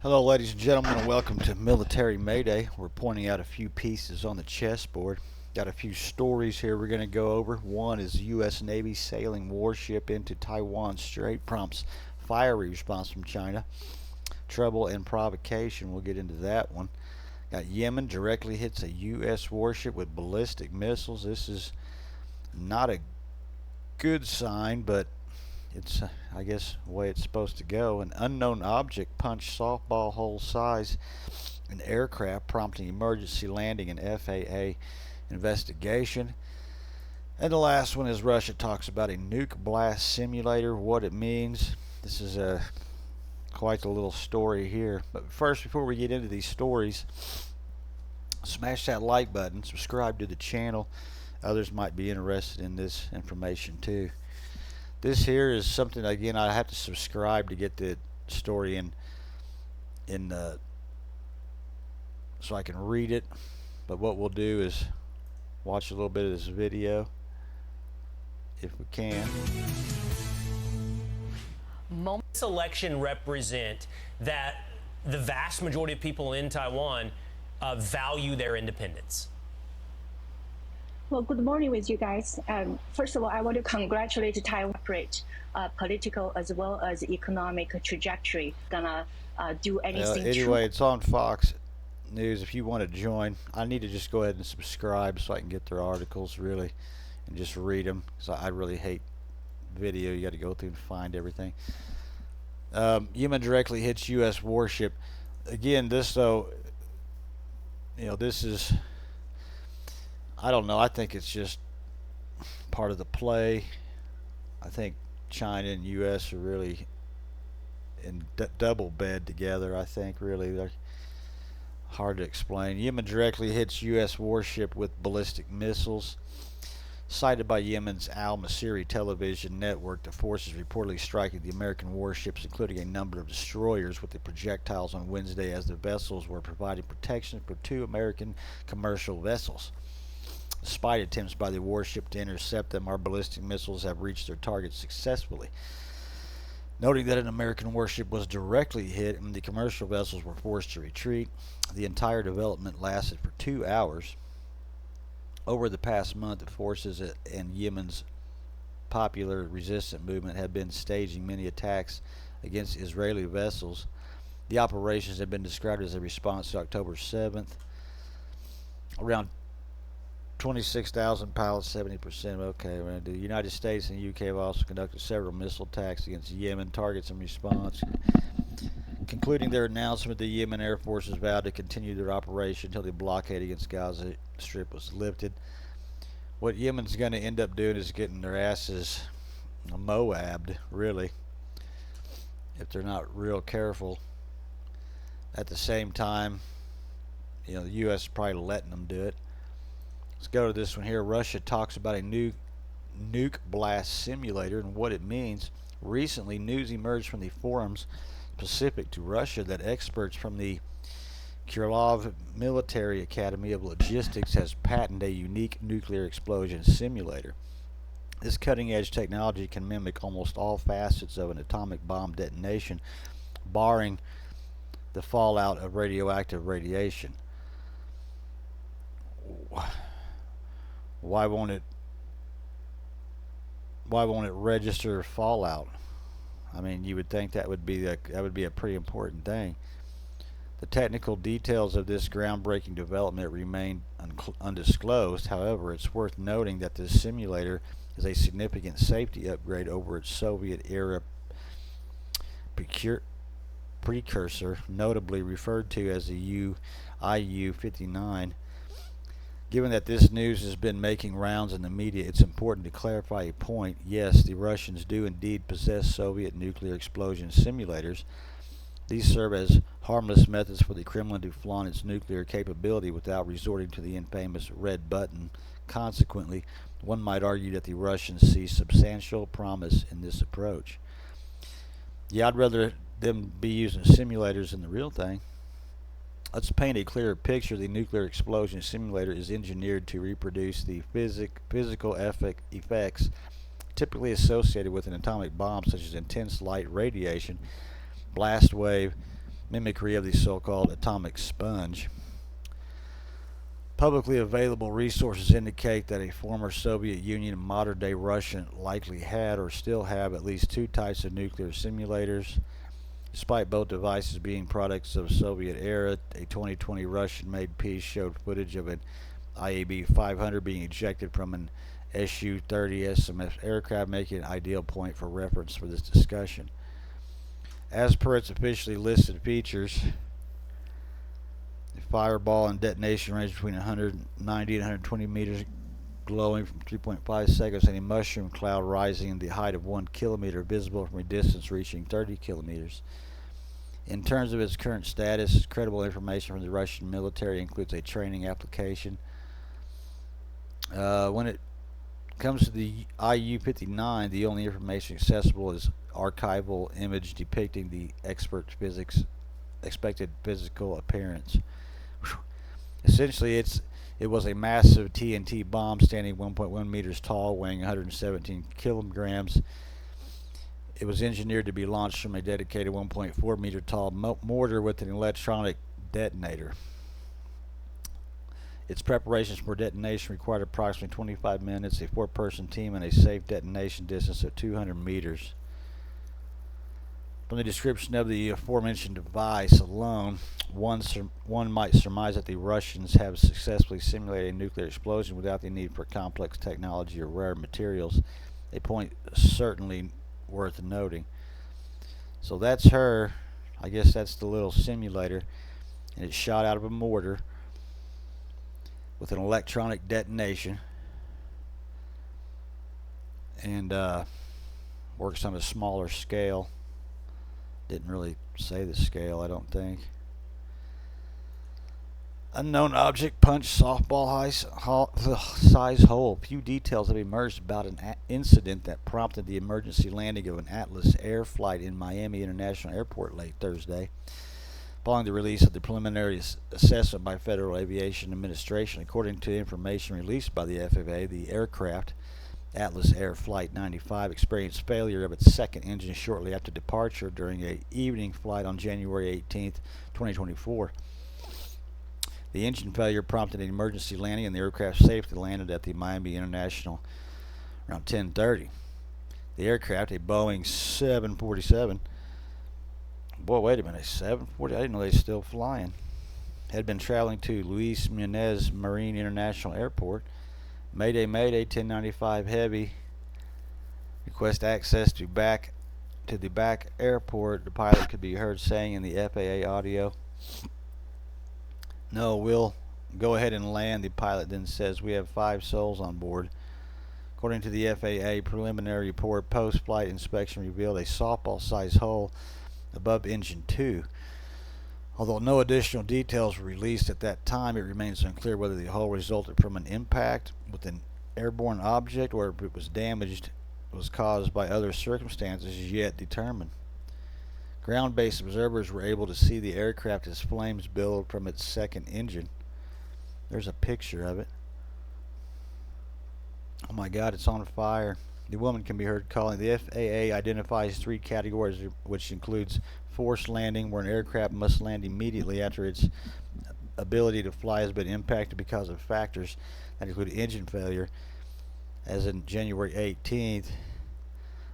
Hello, ladies and gentlemen, and welcome to Military Mayday. We're pointing out a few pieces on the chessboard. Got a few stories here we're going to go over. One is U.S. Navy sailing warship into Taiwan Strait prompts fiery response from China. Trouble and provocation, we'll get into that one. Got Yemen directly hits a U.S. warship with ballistic missiles. This is not a good sign, but it's, I guess, the way it's supposed to go. An unknown object punched softball hole size an aircraft, prompting emergency landing and FAA investigation. And the last one is Russia talks about a nuke blast simulator, what it means. This is quite a little story here. But first, before we get into these stories, smash that like button, subscribe to the channel. Others might be interested in this information too. This here is something, again, I have to subscribe to get the story in so I can read it. But what we'll do is watch a little bit of this video if we can. This election represent that the vast majority of people in Taiwan value their independence? Well, good morning with you guys. First of all, I want to congratulate Taiwan great political as well as economic trajectory. Gonna do anything. Anyway, it's on Fox News. If you want to join, I need to just go ahead and subscribe so I can get their articles really and just read them, because I really hate video. You got to go through and find everything. Yemen directly hits U.S. warship. Again, this though, this is, I don't know. I think it's just part of the play. I think China and U.S. are really in double bed together. I think really they're hard to explain. Yemen directly hits U.S. warship with ballistic missiles. Cited by Yemen's Al Masiri television network, the forces reportedly striking the American warships, including a number of destroyers, with the projectiles on Wednesday as the vessels were providing protection for two American commercial vessels. Despite attempts by the warship to intercept them, our ballistic missiles have reached their targets successfully. Noting that an American warship was directly hit and the commercial vessels were forced to retreat, the entire development lasted for 2 hours. Over the past month, the forces in Yemen's popular resistance movement have been staging many attacks against Israeli vessels. The operations have been described as a response to October 7th. Around 26,000 pilots, 70%. Okay, the United States and the UK have also conducted several missile attacks against Yemen targets in response. Concluding their announcement, the Yemen Air Forces vowed to continue their operation until the blockade against Gaza Strip was lifted. What Yemen's going to end up doing is getting their asses Moabbed, really, if they're not real careful. At the same time, the U.S. is probably letting them do it. Let's go to this one here. Russia talks about a new nuke blast simulator and what it means. Recently, news emerged from the forums specific to Russia that experts from the Khrulov Military Academy of Logistics has patented a unique nuclear explosion simulator. This cutting-edge technology can mimic almost all facets of an atomic bomb detonation, barring the fallout of radioactive radiation. Why won't it register fallout? I mean, you would think that would be a pretty important thing. The technical details of this groundbreaking development remain undisclosed. However, it's worth noting that this simulator is a significant safety upgrade over its Soviet-era precursor, notably referred to as the IU-59. Given that this news has been making rounds in the media, it's important to clarify a point. Yes, the Russians do indeed possess Soviet nuclear explosion simulators. These serve as harmless methods for the Kremlin to flaunt its nuclear capability without resorting to the infamous red button. Consequently, one might argue that the Russians see substantial promise in this approach. Yeah, I'd rather them be using simulators than the real thing. Let's paint a clearer picture. The nuclear explosion simulator is engineered to reproduce the physical effects typically associated with an atomic bomb, such as intense light radiation, blast wave, mimicry of the so-called atomic sponge. Publicly available resources indicate that a former Soviet Union and modern-day Russia likely had or still have at least two types of nuclear simulators. Despite both devices being products of Soviet era, a 2020 Russian-made piece showed footage of an IAB-500 being ejected from an Su-30 SMS aircraft, making an ideal point for reference for this discussion. As per its officially listed features, the fireball and detonation range between 190 and 120 meters, glowing from 3.5 seconds, and a mushroom cloud rising in the height of 1 kilometer, visible from a distance reaching 30 kilometers. In terms of its current status, credible information from the Russian military includes a training application. When it comes to the IU-59, the only information accessible is archival image depicting the expected physical appearance. Essentially, it was a massive TNT bomb standing 1.1 meters tall, weighing 117 kilograms. It was engineered to be launched from a dedicated 1.4 meter tall mortar with an electronic detonator. Its preparations for detonation required approximately 25 minutes, a 4-person team, and a safe detonation distance of 200 meters. From the description of the aforementioned device alone, one might surmise that the Russians have successfully simulated a nuclear explosion without the need for complex technology or rare materials, a point certainly worth noting. So that's her. I guess that's the little simulator, and it's shot out of a mortar with an electronic detonation, and works on a smaller scale. Didn't really say the scale, I don't think. Unknown object punched softball size hole. Few details have emerged about an incident that prompted the emergency landing of an Atlas Air flight in Miami International Airport late Thursday. Following the release of the preliminary assessment by Federal Aviation Administration, according to information released by the FAA, the aircraft, Atlas Air Flight 95, experienced failure of its second engine shortly after departure during an evening flight on January 18, 2024. The engine failure prompted an emergency landing, and the aircraft safely landed at the Miami International around 10:30. The aircraft, a Boeing 747, wait a minute, 740? I didn't know they were still flying, had been traveling to Luis Muñoz Marin International Airport. Mayday, 1095 Heavy. Request access to the back airport. The pilot could be heard saying in the FAA audio, "No, we'll go ahead and land." The pilot then says, "We have 5 souls on board." According to the FAA preliminary report, post-flight inspection revealed a softball-sized hole above engine 2. Although no additional details were released at that time, it remains unclear whether the hole resulted from an impact with an airborne object or if it was caused by other circumstances yet determined. Ground-based observers were able to see the aircraft as flames billowed from its second engine. There's a picture of it. Oh my God, it's on fire. The woman can be heard calling. The FAA identifies 3 categories, which includes forced landing, where an aircraft must land immediately after its ability to fly has been impacted because of factors that include engine failure, as in January 18th.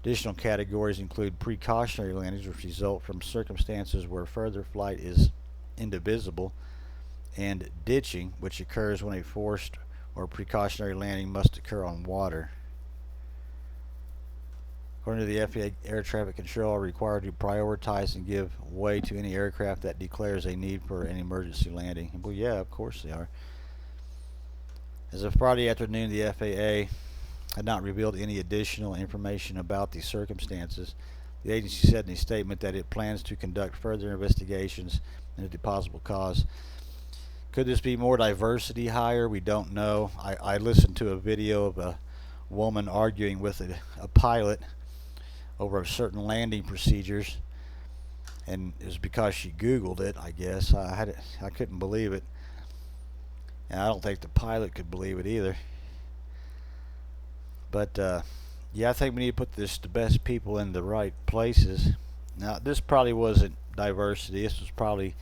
Additional categories include precautionary landings, which result from circumstances where further flight is indivisible, and ditching, which occurs when a forced or precautionary landing must occur on water. According to the FAA, air traffic control are required to prioritize and give way to any aircraft that declares a need for an emergency landing. Well, yeah, of course they are. As of Friday afternoon, the FAA had not revealed any additional information about the circumstances. The agency said in a statement that it plans to conduct further investigations into the possible cause. Could this be more diversity higher? We don't know. I listened to a video of a woman arguing with a pilot over certain landing procedures, and it was because she Googled it, I guess. I couldn't believe it, and I don't think the pilot could believe it either. But yeah, I think we need to put the best people in the right places, Now, this probably wasn't diversity. This was probably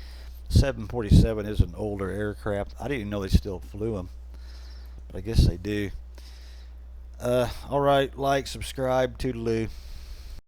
747 is an older aircraft. I didn't even know they still flew them, but I guess they do. All right, like, subscribe, toodaloo.